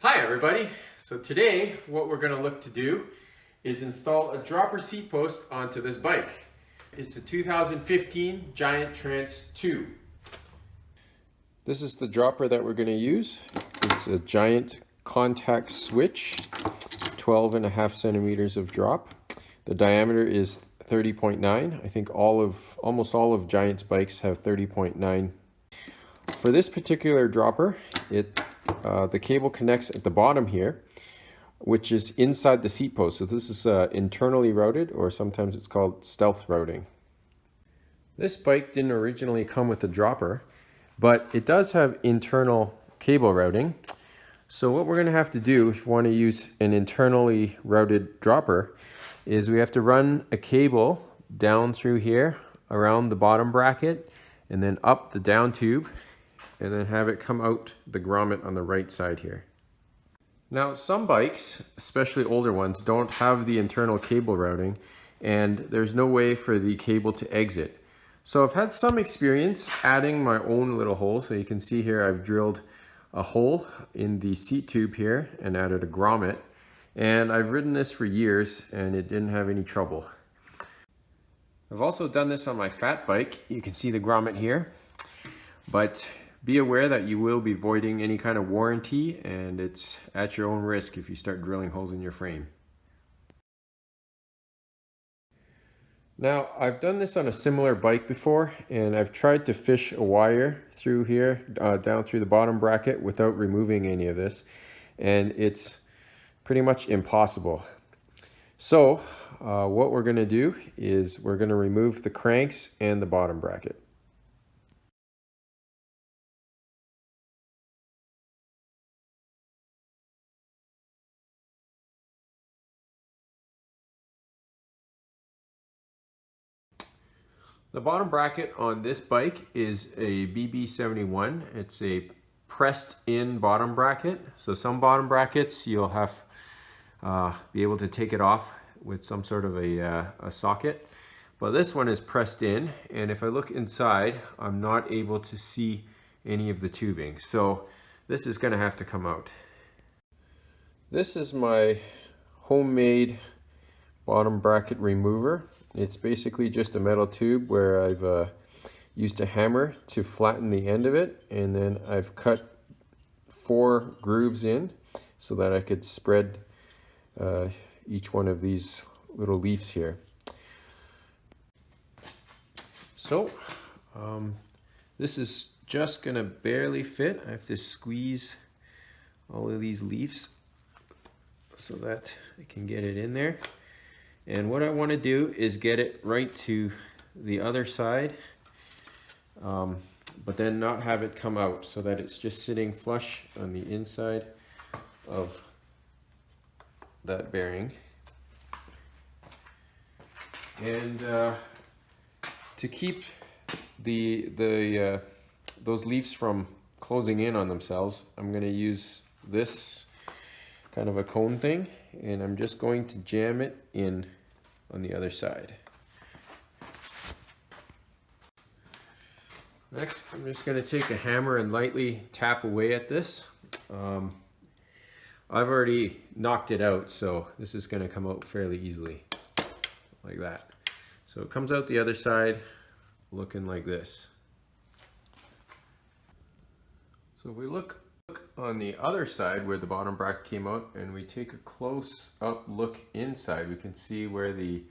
Hi everybody! So today what we're going to look to do is install a dropper seat post onto this bike. It's a 2015 Giant Trance 2. This is the dropper that we're going to use. It's a giant contact switch, 12.5 centimeters of drop. The diameter is 30.9. I think almost all of Giant's bikes have 30.9. For this particular dropper, the cable connects at the bottom here, which is inside the seat post. So this is internally routed, or sometimes it's called stealth routing. This bike didn't originally come with a dropper, but it does have internal cable routing. So what we're going to have to do if you want to use an internally routed dropper is we have to run a cable down through here around the bottom bracket and then up the down tube, and then have it come out the grommet on the right side here. Now some bikes, especially older ones, don't have the internal cable routing, and there's no way for the cable to exit. So I've had some experience adding my own little hole. So you can see here I've drilled a hole in the seat tube here and added a grommet, and I've ridden this for years and it didn't have any trouble. I've also done this on my fat bike. You can see the grommet here, but be aware that you will be voiding any kind of warranty, and it's at your own risk if you start drilling holes in your frame. Now, I've done this on a similar bike before, and I've tried to fish a wire through here, down through the bottom bracket without removing any of this, and it's pretty much impossible. So, what we're going to do is we're going to remove the cranks and the bottom bracket. The bottom bracket on this bike is a BB71. It's a pressed in bottom bracket. So some bottom brackets you'll have be able to take it off with some sort of a socket. But this one is pressed in, and if I look inside, I'm not able to see any of the tubing. So this is going to have to come out. This is my homemade bottom bracket remover. It's basically just a metal tube where I've used a hammer to flatten the end of it, and then I've cut 4 grooves in so that I could spread each one of these little leaves here. So this is just gonna barely fit. I have to squeeze all of these leaves so that I can get it in there. And what I want to do is get it right to the other side, but then not have it come out, so that it's just sitting flush on the inside of that bearing. And to keep those leaves from closing in on themselves, I'm going to use this kind of a cone thing, and I'm just going to jam it in on the other side. Next, I'm just going to take a hammer and lightly tap away at this. I've already knocked it out, so this is going to come out fairly easily, like that. So it comes out the other side looking like this. So if we look on the other side where the bottom bracket came out, and we take a close up look inside, we can see where the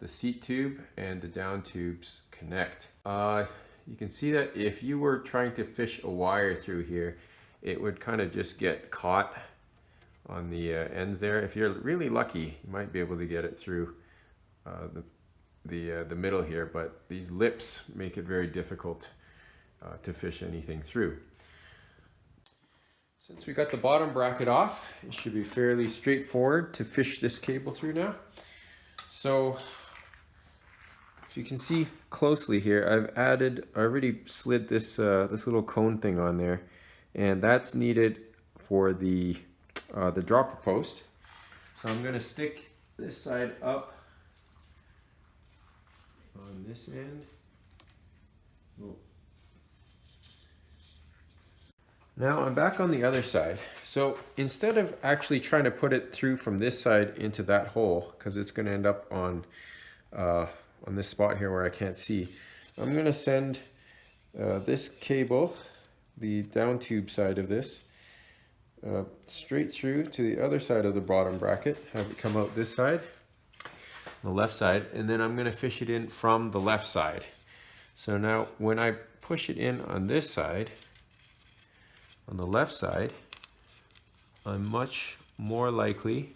seat tube and the down tubes connect. You can see that if you were trying to fish a wire through here, it would kind of just get caught on the ends there. If you're really lucky, you might be able to get it through the middle here, but these lips make it very difficult to fish anything through. Since we got the bottom bracket off, it should be fairly straightforward to fish this cable through now. So if you can see closely here, I already slid this this little cone thing on there, and that's needed for the dropper post. So I'm going to stick this side up on this end. Oh. Now I'm back on the other side. So instead of actually trying to put it through from this side into that hole, because it's going to end up on this spot here where I can't see, I'm going to send this cable, the down tube side of this, straight through to the other side of the bottom bracket, have it come out this side, the left side, and then I'm going to fish it in from the left side. So now when I push it in on this side, on the left side, I'm much more likely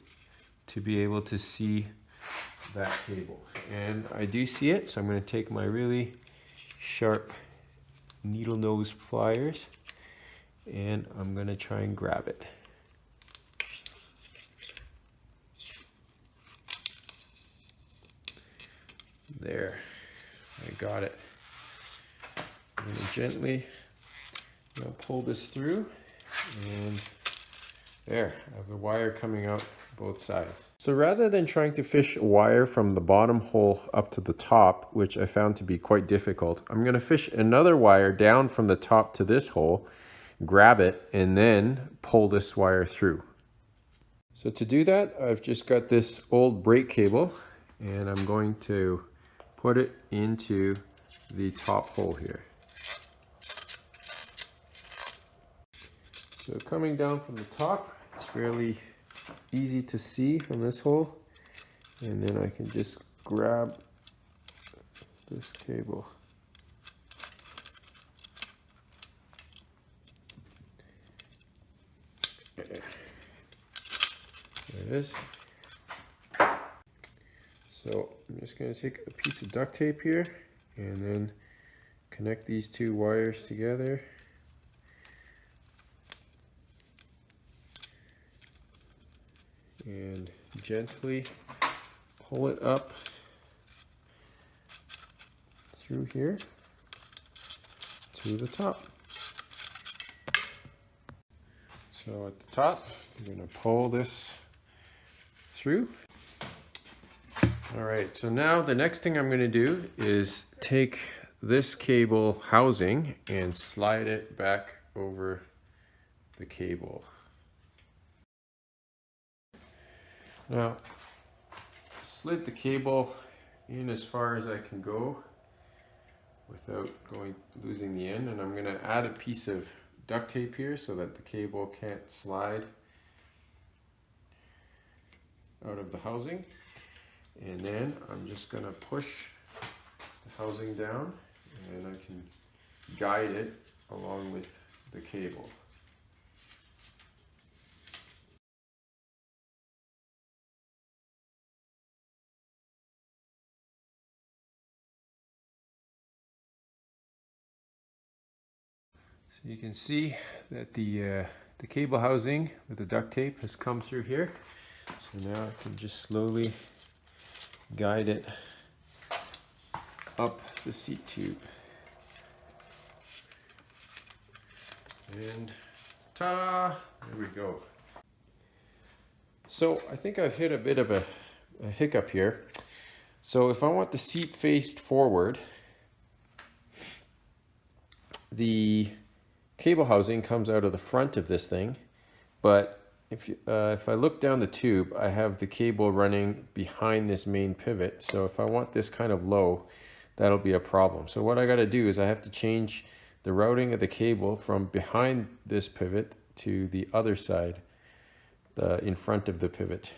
to be able to see that cable. And I do see it, so I'm going to take my really sharp needle nose pliers and I'm going to try and grab it. There, I got it. I'm going to gently pull this through, and there, I have the wire coming out both sides. So rather than trying to fish wire from the bottom hole up to the top, which I found to be quite difficult, I'm going to fish another wire down from the top to this hole, grab it, and then pull this wire through. So to do that, I've just got this old brake cable, and I'm going to put it into the top hole here. So coming down from the top, it's fairly easy to see from this hole, and then I can just grab this cable. There it is. So I'm just going to take a piece of duct tape here and then connect these two wires together. And gently pull it up through here to the top. So at the top, I'm going to pull this through. All right, so now the next thing I'm going to do is take this cable housing and slide it back over the cable. Now, slid the cable in as far as I can go without losing the end, and I'm going to add a piece of duct tape here so that the cable can't slide out of the housing. And then I'm just going to push the housing down, and I can guide it along with the cable. So you can see that the cable housing with the duct tape has come through here. So now I can just slowly guide it up the seat tube. And ta-da! There we go. So I think I've hit a bit of a hiccup here. So if I want the seat faced forward, the cable housing comes out of the front of this thing, but if I look down the tube, I have the cable running behind this main pivot. So if I want this kind of low, that'll be a problem. So what I got to do is I have to change the routing of the cable from behind this pivot to the other side, in front of the pivot.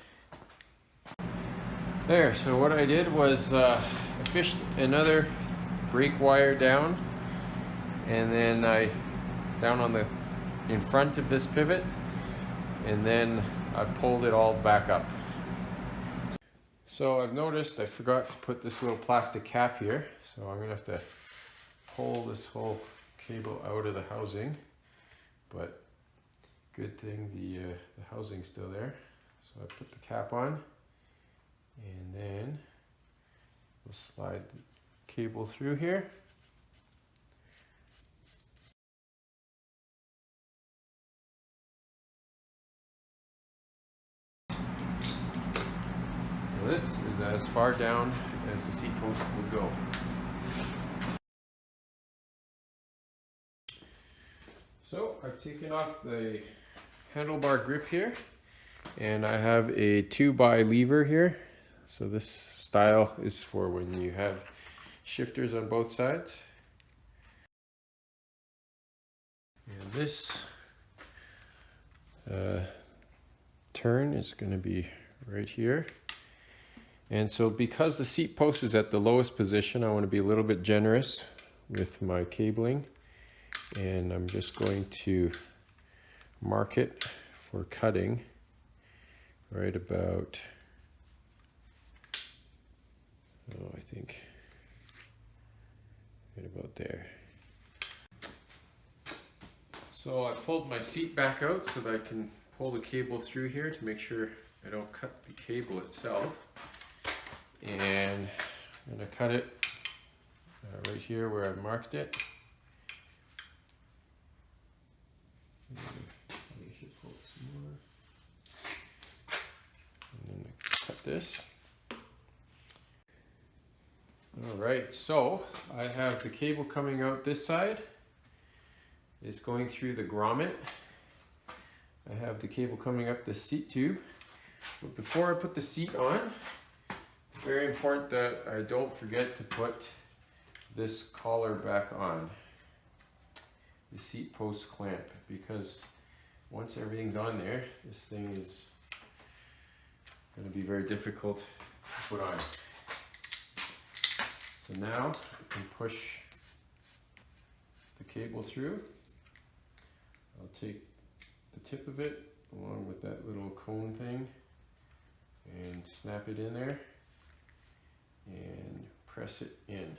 There, so what I did was I fished another brake wire down, and then down in front of this pivot, and then I pulled it all back up. So I've noticed I forgot to put this little plastic cap here, so I'm gonna have to pull this whole cable out of the housing, but good thing the housing's still there. So I put the cap on, and then we'll slide the cable through here. So this is as far down as the seat post will go. So I've taken off the handlebar grip here, and I have a 2x lever here. So this style is for when you have shifters on both sides. And this turn is going to be right here. And so because the seat post is at the lowest position, I want to be a little bit generous with my cabling. And I'm just going to mark it for cutting right about, I think right about there. So I pulled my seat back out so that I can pull the cable through here to make sure I don't cut the cable itself. And I'm going to cut it right here where I marked it. I should pull some more. And then I cut this. Alright, so I have the cable coming out this side. It's going through the grommet. I have the cable coming up the seat tube. But before I put the seat on, it's very important that I don't forget to put this collar back on, the seat post clamp, because once everything's on there, this thing is going to be very difficult to put on. So now I can push the cable through. I'll take the tip of it along with that little cone thing and snap it in there and press it in.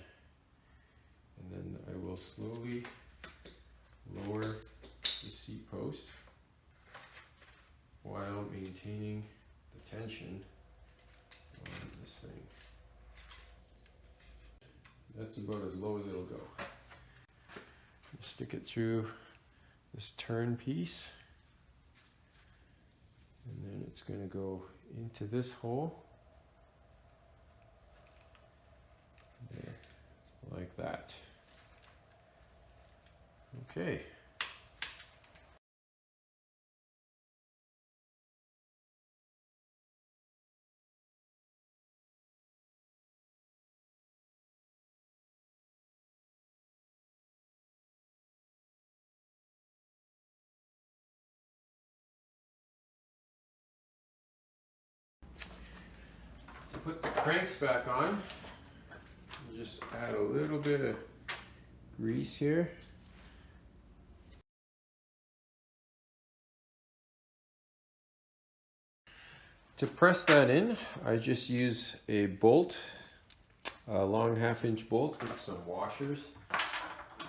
And then I will slowly lower the seat post while maintaining the tension on this thing. That's about as low as it'll go. Stick it through this turn piece, and then it's going to go into this hole there, like that. Okay. To put the cranks back on, you just add a little bit of grease here. To press that in, I just use a bolt, a long 1/2-inch bolt with some washers,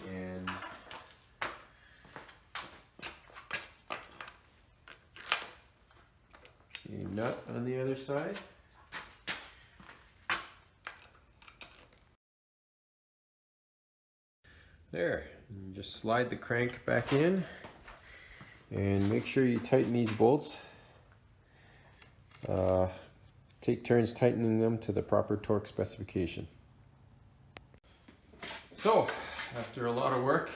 and a nut on the other side. There, and just slide the crank back in and make sure you tighten these bolts. Take turns tightening them to the proper torque specification. So, after a lot of work,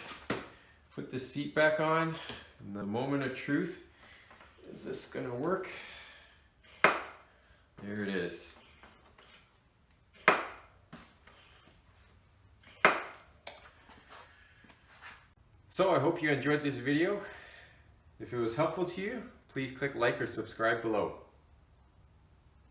put the seat back on, and the moment of truth, is this gonna work? There it is. So I hope you enjoyed this video. If it was helpful to you, please click like or subscribe below.